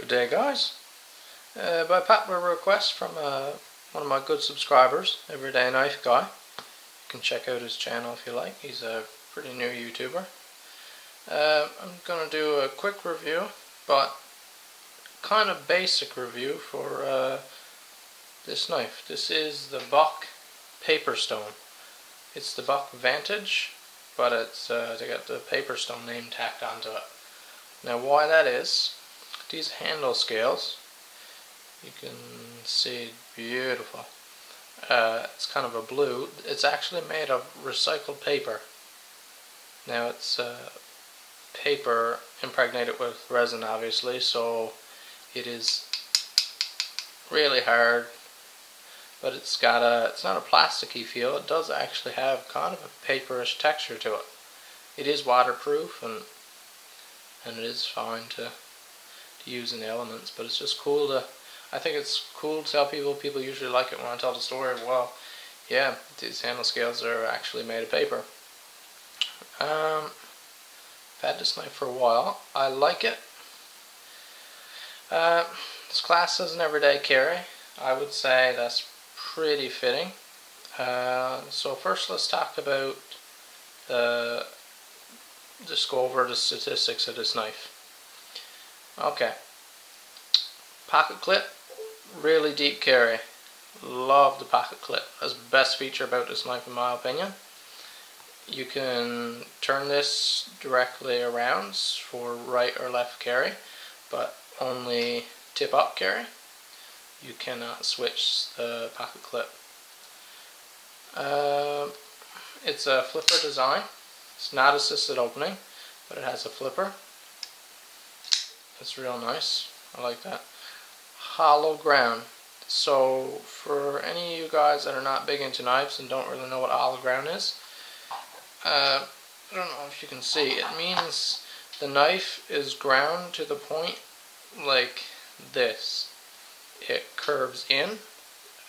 Good day, guys. By popular request from one of my good subscribers, Everyday Knife Guy. You can check out his channel if you like. He's a pretty new YouTuber. I'm going to do a quick review, but kind of basic review for this knife. This is the Buck Paperstone. It's the Buck Vantage, but it's they got the Paperstone name tacked onto it. Now, why that is, these handle scales, you can see, beautiful. It's kind of a blue. It's actually made of recycled paper. Now it's paper impregnated with resin, obviously, so it is really hard, but it's not a plasticky feel. It does actually have kind of a paperish texture to it. It is waterproof and it is fine to use in the elements, but it's just cool to, I think it's cool to tell people usually like it when I tell the story of, well, yeah, these handle scales are actually made of paper. I've had this knife for a while. I like it. It's classed as an everyday carry. I would say that's pretty fitting. So first let's talk about, just go over the statistics of this knife. Okay, pocket clip, really deep carry. Love the pocket clip. That's the best feature about this knife in my opinion. You can turn this directly around for right or left carry, but only tip up carry. You cannot switch the pocket clip. It's a flipper design. It's not assisted opening, but it has a flipper. It's real nice. I like that. Hollow ground. So for any of you guys that are not big into knives and don't really know what hollow ground is, I don't know if you can see. It means the knife is ground to the point like this. It curves in,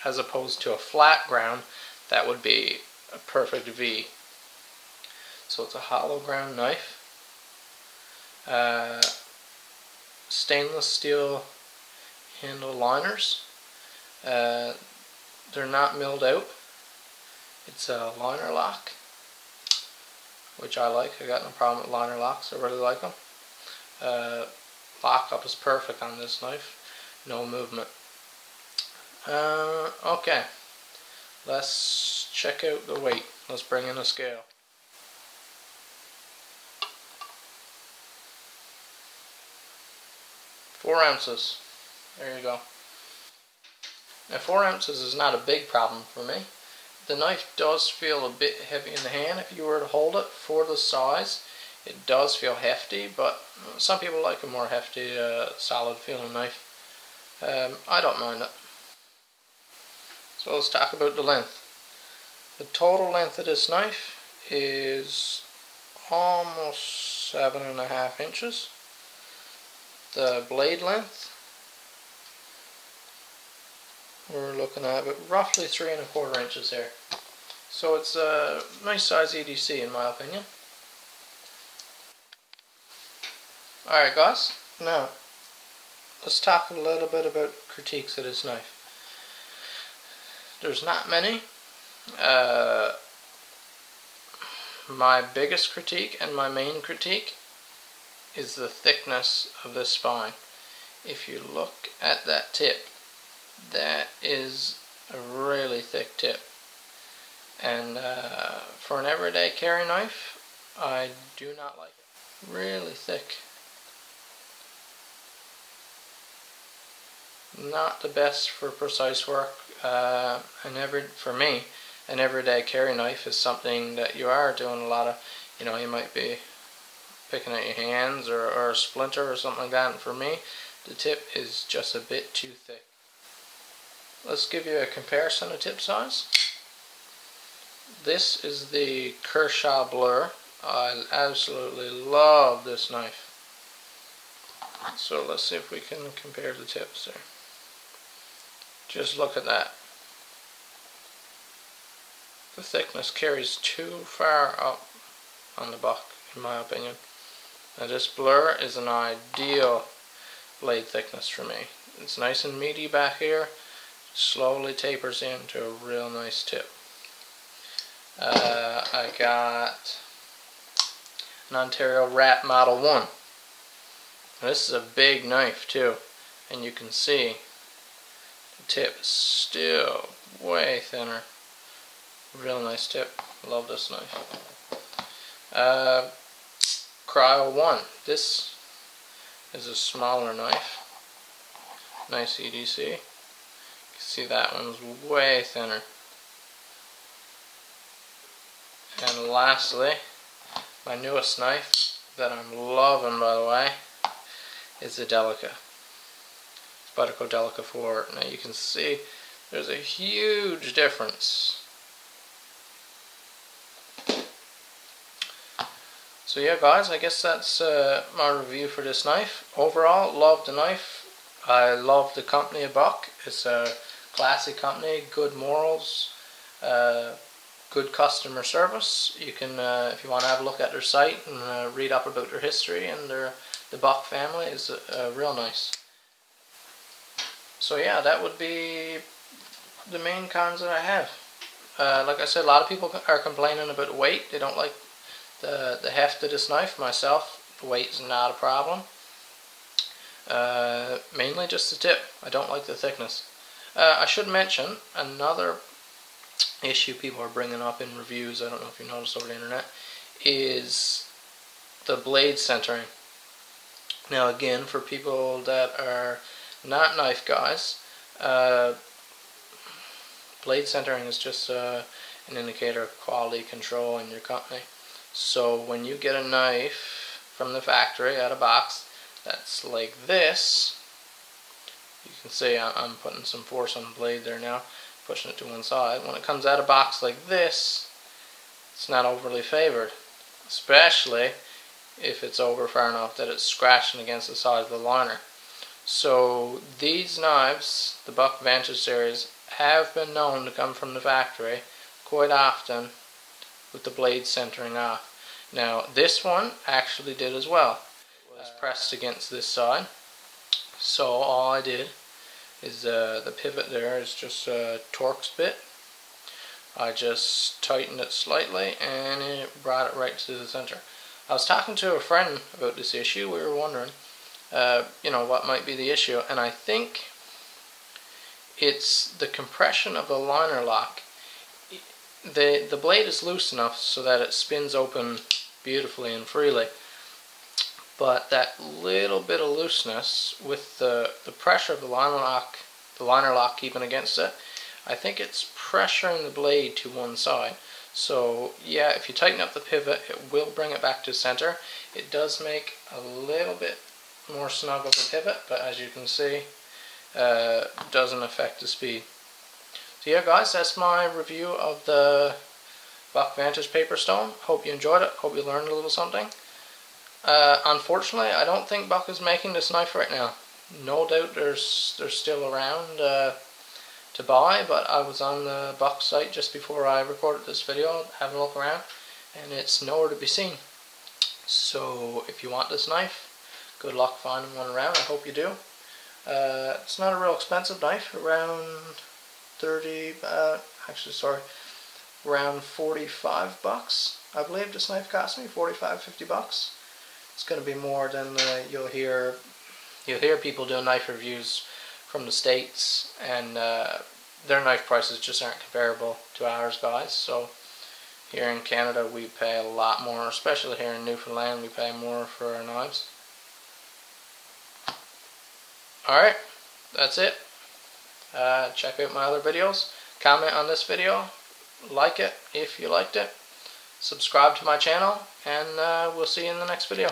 as opposed to a flat ground that would be a perfect V. So it's a hollow ground knife. Stainless steel handle liners. They're not milled out. It's a liner lock, which I like. I got no problem with liner locks. I really like them. Lockup is perfect on this knife. No movement. Okay, let's check out the weight. Let's bring in a scale. Four ounces. There you go. Now 4 ounces is not a big problem for me. The knife does feel a bit heavy in the hand. If you were to hold it for the size, it does feel hefty, but some people like a more hefty, solid feeling knife. I don't mind it. So let's talk about the length. The total length of this knife is almost 7.5 inches. The blade length, we're looking at about roughly 3¼ inches here. So it's a nice size EDC in my opinion. Alright guys, now let's talk a little bit about critiques of this knife. There's not many. My biggest critique and my main critique is the thickness of the spine. If you look at that tip, that is a really thick tip, and for an everyday carry knife, I do not like it. Really thick. Not the best for precise work. For me, an everyday carry knife is something that you are doing a lot of, you might be picking at your hands or a splinter or something like that, and for me, the tip is just a bit too thick. Let's give you a comparison of tip size. This is the Kershaw Blur. I absolutely love this knife. So let's see if we can compare the tips there. Just look at that. The thickness carries too far up on the Buck, in my opinion. Now this Blur is an ideal blade thickness for me. It's nice and meaty back here, slowly tapers into a real nice tip. I got an Ontario Rat Model 1. Now, this is a big knife too, and you can see the tip is still way thinner. Real nice tip. Love this knife. Cryo 1. This is a smaller knife. Nice EDC. You can see that one's way thinner. And lastly, my newest knife that I'm loving, by the way, is the Delica. Spyderco Delica 4. Now you can see there's a huge difference. So yeah guys, I guess that's my review for this knife. Overall, love the knife. I love the company of Buck. It's a classy company, good morals, good customer service. You can, if you want to have a look at their site and read up about their history and the Buck family, is real nice. So yeah, that would be the main cons that I have. Like I said, a lot of people are complaining about weight. They don't like the heft of this knife. Myself, the weight is not a problem. Mainly just the tip. I don't like the thickness. I should mention another issue people are bringing up in reviews, I don't know if you noticed over the internet, is the blade centering. Now again, for people that are not knife guys, blade centering is just an indicator of quality control in your company. So when you get a knife from the factory out of box that's like this, you can see I'm putting some force on the blade there now, pushing it to one side. When it comes out of box like this, it's not overly favored, especially if it's over far enough that it's scratching against the side of the liner. So these knives, the Buck Vantage series, have been known to come from the factory quite often with the blade centering off. Now this one actually did as well. It was pressed against this side, so all I did is the pivot there is just a Torx bit. I just tightened it slightly and it brought it right to the center. I was talking to a friend about this issue. We were wondering you know, what might be the issue, and I think it's the compression of the liner lock. The blade is loose enough so that it spins open beautifully and freely, but that little bit of looseness with the pressure of the liner lock keeping against it, I think it's pressuring the blade to one side. So yeah, if you tighten up the pivot, it will bring it back to center. It does make a little bit more snug of a pivot, but as you can see, doesn't affect the speed. So yeah guys, that's my review of the Buck Vantage Paperstone. Hope you enjoyed it, hope you learned a little something. Unfortunately, I don't think Buck is making this knife right now. No doubt they're still around to buy, but I was on the Buck site just before I recorded this video, having a look around, and it's nowhere to be seen. So if you want this knife, good luck finding one around. I hope you do. It's not a real expensive knife, around around 45 bucks. I believe this knife cost me 45-50 bucks. It's going to be more than you'll hear people doing knife reviews from the States, and their knife prices just aren't comparable to ours, guys. So here in Canada we pay a lot more, especially here in Newfoundland we pay more for our knives. Alright, that's it. Check out my other videos. Comment on this video. Like it if you liked it. Subscribe to my channel, and we'll see you in the next video.